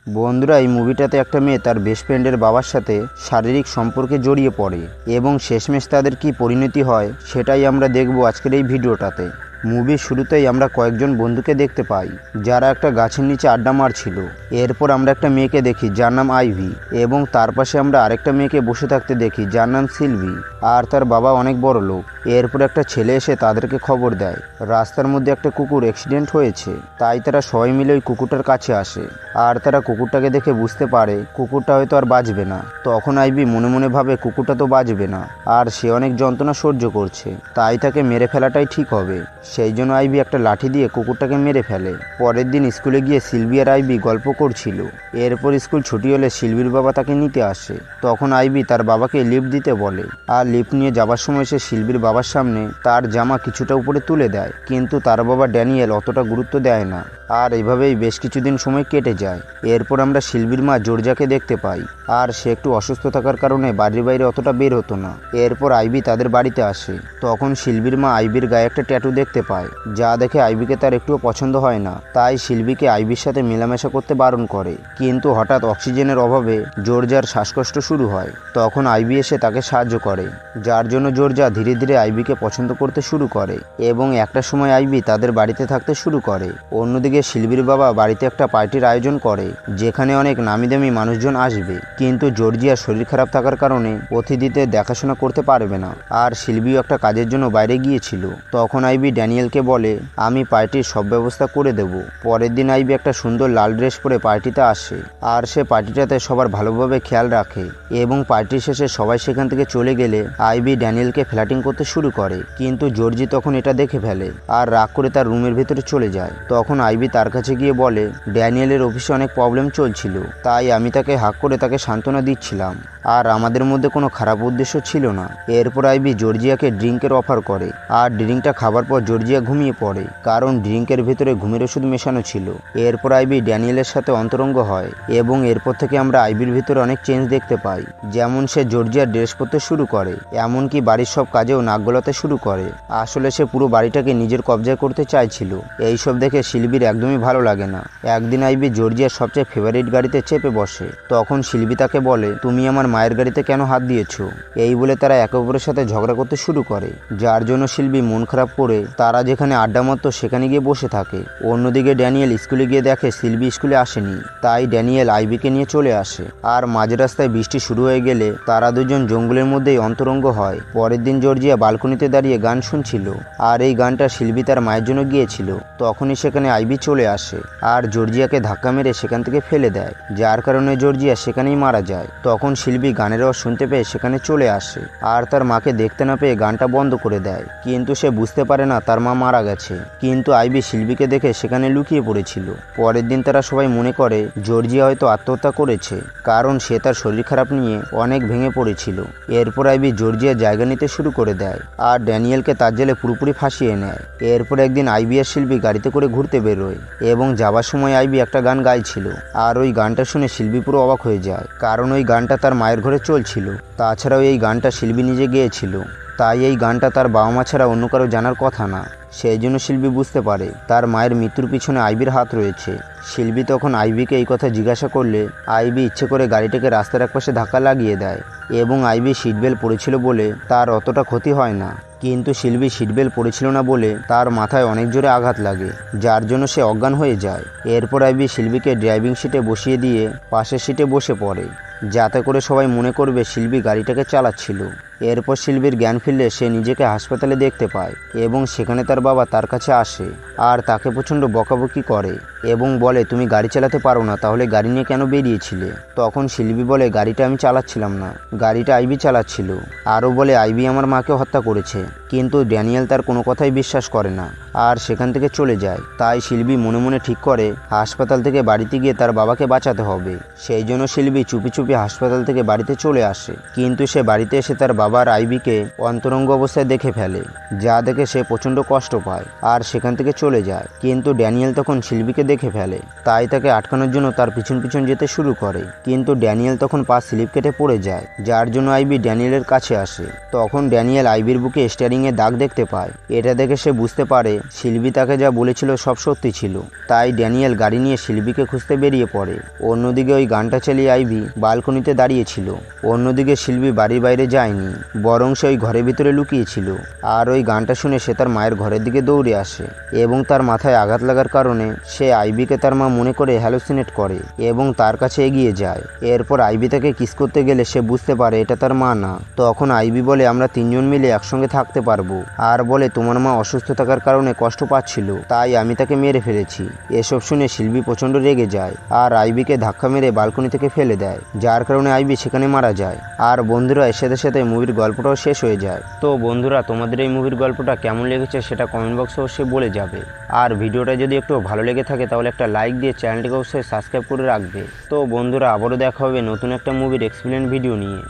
বন্ধুরা, এই মুভিটাতে একটা মেয়ে তার বেস্ট ফ্রেন্ডের বাবার সাথে শারীরিক সম্পর্কে জড়িয়ে পড়ে এবং শেষমেশ তাদের কি পরিণতি হয় সেটাই আমরা দেখব আজকের এই ভিডিওটাতে। মুভির শুরুতেই আমরা কয়েকজন বন্ধুকে দেখতে পাই যারা একটা গাছের নিচে আড্ডা মারছিল। এরপর আমরা একটা মেয়েকে দেখি যার নাম আইভি এবং তার পাশে আমরা আরেকটা মেয়েকে বসে থাকতে দেখি যার নাম সিলভি, আর তার বাবা অনেক বড় লোক। এরপর একটা ছেলে এসে তাদেরকে খবর দেয় রাস্তার মধ্যে একটা কুকুর অ্যাক্সিডেন্ট হয়েছে, তাই তারা সবাই মিলে ওই কুকুরটার কাছে আসে। আর তারা কুকুরটাকে দেখে বুঝতে পারে কুকুরটা হয়তো আর বাঁচবে না। তখন আইভি মনে মনে ভাবে কুকুরটা তো বাঁচবে না, আর সে অনেক যন্ত্রণা সহ্য করছে, তাই তাকে মেরে ফেলাটাই ঠিক হবে। সেই জন্য আইভি একটা লাঠি দিয়ে কুকুরটাকে মেরে ফেলে। পরের দিন স্কুলে গিয়ে সিলভি আর আইভি গল্প করছিল। এরপর স্কুল ছুটি হলে সিলভির বাবা তাকে নিতে আসে। তখন আইভি তার বাবাকে লিফট দিতে বলে, আর লিফট নিয়ে যাবার সময় সে সিলভির বাবার সামনে তার জামা কিছুটা উপরে তুলে দেয়, কিন্তু তার বাবা ড্যানিয়েল অতটা গুরুত্ব দেয় না। আর এইভাবেই বেশ কিছুদিন সময় কেটে যায়। এরপর আমরা সিলভির মা জর্জিয়াকে দেখতে পাই, আর সে একটু অসুস্থ থাকার কারণে বাড়ির বাইরে অতটা বের হতো না। এরপর আইভি তাদের বাড়িতে আসে। তখন সিলভির মা আইভির গায়ে একটা ট্যাটু দেখতে পায়, যা দেখে আইভিকে তার একটুও পছন্দ হয় না। তাই সিলভিকে আইভির সাথে মেলামেশা করতে বারণ করে। কিন্তু হঠাৎ অক্সিজেনের অভাবে জর্জিয়ার শ্বাসকষ্ট শুরু হয়। তখন আইভি এসে তাকে সাহায্য করে, যার জন্য জর্জিয়া ধীরে ধীরে আইভিকে পছন্দ করতে শুরু করে এবং একটা সময় আইভি তাদের বাড়িতে থাকতে শুরু করে। অন্যদিকে সিলভির বাবা বাড়িতে একটা পার্টির আয়োজন করে, যেখানে অনেক নামি দামি মানুষজন আসবে, কিন্তু জর্জিয়ার শরীর খারাপ থাকার কারণে অতিথিদের দেখাশোনা করতে পারবে না। আর সিলভিও একটা কাজের জন্য বাইরে গিয়েছিল। তখন আইভি ড্যানিয়েলকে বলে, আমি পার্টির সব ব্যবস্থা করে দেব। পরের দিন আইভি একটা সুন্দর লাল ড্রেস পরে পার্টিতে আসে, আর সে পার্টিটাতে সবার ভালোভাবে খেয়াল রাখে এবং পার্টি শেষে সবাই সেখান থেকে চলে গেলে আইভি ড্যানিয়েলকে ফ্ল্যাটিং করতে শুরু করে। কিন্তু জর্জি তখন এটা দেখে ফেলে আর রাগ করে তার রুমের ভেতরে চলে যায়। তখন আইভি তার কাছে গিয়ে বলে, ড্যানিয়েলের অফিসে অনেক প্রবলেম চলছিল, তাই আমি তাকে হাক করে তাকে সান্ত্বনা দিচ্ছিলাম, আর আমাদের মধ্যে কোনো খারাপ উদ্দেশ্য ছিল না। এরপর আইভি জর্জিয়াকে ড্রিঙ্কের অফার করে, আর ড্রিঙ্কটা খাবার পর জর্জিয়া ঘুমিয়ে পড়ে, কারণ ড্রিঙ্কের ভেতরে ঘুমের ওষুধ মেশানো ছিল। এরপর আইভি ড্যানিয়েলের সাথে অন্তরঙ্গ হয় এবং এরপর থেকে আমরা আইভির ভিতরে অনেক চেঞ্জ দেখতে পাই। যেমন সে জর্জিয়ার ড্রেস পরতে শুরু করে, এমনকি বাড়ির সব কাজেও নাক গলাতে শুরু করে। আসলে সে পুরো বাড়িটাকে নিজের কবজায় করতে চাইছিল। এইসব দেখে সিলভির একদমই ভালো লাগে না। একদিন আইভি জর্জিয়ার সবচেয়ে ফেভারিট গাড়িতে চেপে বসে। তখন সিলভি তাকে বলে, তুমি আমার মায়ের গাড়িতে কেন হাত দিয়েছো? এই বলে তারা একে অপরের সাথে ঝগড়া করতে শুরু করে, যার জন্য সিলভি মন খারাপ করে তারা যেখানে আড্ডা মারতো সেখানে গিয়ে বসে থাকে। অন্যদিকে ড্যানিয়েল স্কুলে গিয়ে দেখে সিলভি স্কুলে আসেনি, তাই ড্যানিয়েল আইভিকে নিয়ে চলে আসে। আর মাঝ রাস্তায় বৃষ্টি শুরু হয়ে গেলে তারা দুজন জঙ্গলের মধ্যেই অন্তরঙ্গ হয়। পরের দিন জর্জিয়া বালকনিতে দাঁড়িয়ে গান শুনছিল, আর এই গানটা সিলভি তার মায়ের জন্য গিয়েছিল। তখনই সেখানে আইভি চলে আসে আর জর্জিয়াকে ধাক্কা মেরে সেখান থেকে ফেলে দেয়, যার কারণে জর্জিয়া সেখানেই মারা যায়। তখন সিলভি গানের আওয়াজ শুনতে পেয়ে সেখানে চলে আসে, আর তার মাকে দেখতে না পেয়ে গানটা বন্ধ করে দেয়। কিন্তু সে বুঝতে পারে না তার মা মারা গেছে। কিন্তু আইভি সিলভিকে দেখে সেখানে লুকিয়ে পড়েছিল। পরের দিন তারা সবাই মনে করে জর্জিয়া হয়তো আত্মহত্যা করেছে, কারণ সে তার শরীর খারাপ নিয়ে অনেক ভেঙে পড়েছিল। এরপর আইভি জর্জিয়ার জায়গা নিতে শুরু করে দেয় আর ড্যানিয়েলকে তার জেলে পুরোপুরি ফাঁসিয়ে নেয়। এরপর একদিন আইভি আর সিলভি গাড়িতে করে ঘুরতে বেরোয় এবং যাবার সময় আইভি একটা গান গাইছিল, আর ওই গানটা শুনে সিলভি পুরো অবাক হয়ে যায়, কারণ ওই গানটা তার মায়ের ঘরে চলছিল। তাছাড়াও এই গানটা সিলভি নিজে গেয়েছিল, তাই এই গানটা তার বাবা মা ছাড়া অন্য কারো জানার কথা না। সেই জন্য সিলভি বুঝতে পারে তার মায়ের মৃত্যুর পিছনে আইভির হাত রয়েছে। সিলভি তখন আইভিকে এই কথা জিজ্ঞাসা করলে আইভি ইচ্ছে করে গাড়িটাকে রাস্তার একপাশে ধাক্কা লাগিয়ে দেয় এবং আইভি সিটবেল্ট পরেছিল বলে তার অতটা ক্ষতি হয় না। কিন্তু সিলভি সিটবেল্ট পরেছিল না বলে তার মাথায় অনেক জোরে আঘাত লাগে, যার জন্য সে অজ্ঞান হয়ে যায়। এরপর আইভি সিলভিকে ড্রাইভিং সিটে বসিয়ে দিয়ে পাশের সিটে বসে পড়ে, যাতে করে সবাই মনে করবে সিলভি গাড়িটাকে চালাচ্ছিল। এরপর সিলভির জ্ঞান ফিরলে সে নিজেকে হাসপাতালে দেখতে পায় এবং সেখানে তার বাবা তার কাছে আসে আর তাকে প্রচণ্ড বকাবকি করে এবং বলে, তুমি গাড়ি চালাতে পারো না, তাহলে গাড়ি নিয়ে কেন বেরিয়েছিলে? তখন সিলভি বলে, গাড়িটা আমি চালাচ্ছিলাম না, গাড়িটা আইভি চালাচ্ছিল। আরও বলে, আইভি আমার মাকে হত্যা করেছে। কিন্তু ড্যানিয়েল তার কোনো কথাই বিশ্বাস করে না আর সেখান থেকে চলে যায়। তাই সিলভি মনে মনে ঠিক করে হাসপাতাল থেকে বাড়িতে গিয়ে তার বাবাকে বাঁচাতে হবে। সেই জন্য সিলভি চুপি চুপি হাসপাতাল থেকে বাড়িতে চলে আসে। কিন্তু সে বাড়িতে এসে তার বাবার আইবিকে অন্তরঙ্গ অবস্থায় দেখে ফেলে, যা দেখে সে প্রচণ্ড কষ্ট পায় আর সেখান থেকে চলে যায়। কিন্তু ড্যানিয়েল তখন শিল্পীকে দেখে ফেলে, তাই তাকে আটকানোর জন্য তার পিছন পিছন যেতে শুরু করে। কিন্তু ড্যানিয়েল তখন পা স্লিপ কেটে পড়ে যায়, যার জন্য আইবি ড্যানিয়েলের কাছে আসে। তখন ড্যানিয়েল আইবির বুকে স্টিয়ারিংয়ে দাগ দেখতে পায়। এটা দেখে সে বুঝতে পারে শিল্পী তাকে যা বলেছিল সব সত্যি ছিল। তাই ড্যানিয়েল গাড়ি নিয়ে শিল্পীকে খুঁজতে বেরিয়ে পড়ে। অন্যদিকে ওই গানটা চালিয়ে আইবি বালকনিতে দাঁড়িয়েছিল। অন্যদিকে শিল্পী বাড়ির বাইরে যায়নি, বরং সে ওই ঘরের ভিতরে লুকিয়েছিল। আর ওই গানটা শুনে সে তার মায়ের ঘরের দিকে দৌড়ে আসে এবং তার মাথায় আঘাত লাগার কারণে সে আইবিকে তার মা মনে করে হ্যালুসিনেট করে এবং তার কাছে এগিয়ে যায়। এরপর আইবি তাকে কিস করতে গেলে সে বুঝতে পারে এটা তার মা না। তখন আইবি বলে আমরা তিনজন মিলে একসঙ্গে থাকতে পারবো, আর বলে তোমার মা অসুস্থ থাকার কারণে কষ্ট পাচ্ছিল, তাই আমি তাকে মেরে ফেলেছি। এসব শুনে শিল্পী প্রচণ্ড রেগে যায় আর আইবিকে ধাক্কা মেরে বালকনি থেকে ফেলে দেয়, যার কারণে আইবি সেখানে মারা যায়। আর বন্ধুরা, এর সাথে সাথে মুভির গল্পটাও শেষ হয়ে যায়। তো বন্ধুরা, তোমাদের এই মুভির গল্পটা কেমন লেগেছে সেটা কমেন্ট বক্সে অবশ্যই বলে যাবে। আর ভিডিওটা যদি একটু ভালো লেগে থাকে তাহলে একটা লাইক দিয়ে চ্যানেলটিকে অবশ্যই সাবস্ক্রাইব করে রাখবে। তো বন্ধুরা, আবারও দেখা হবে নতুন একটা মুভির এক্সপ্লেন ভিডিও নিয়ে।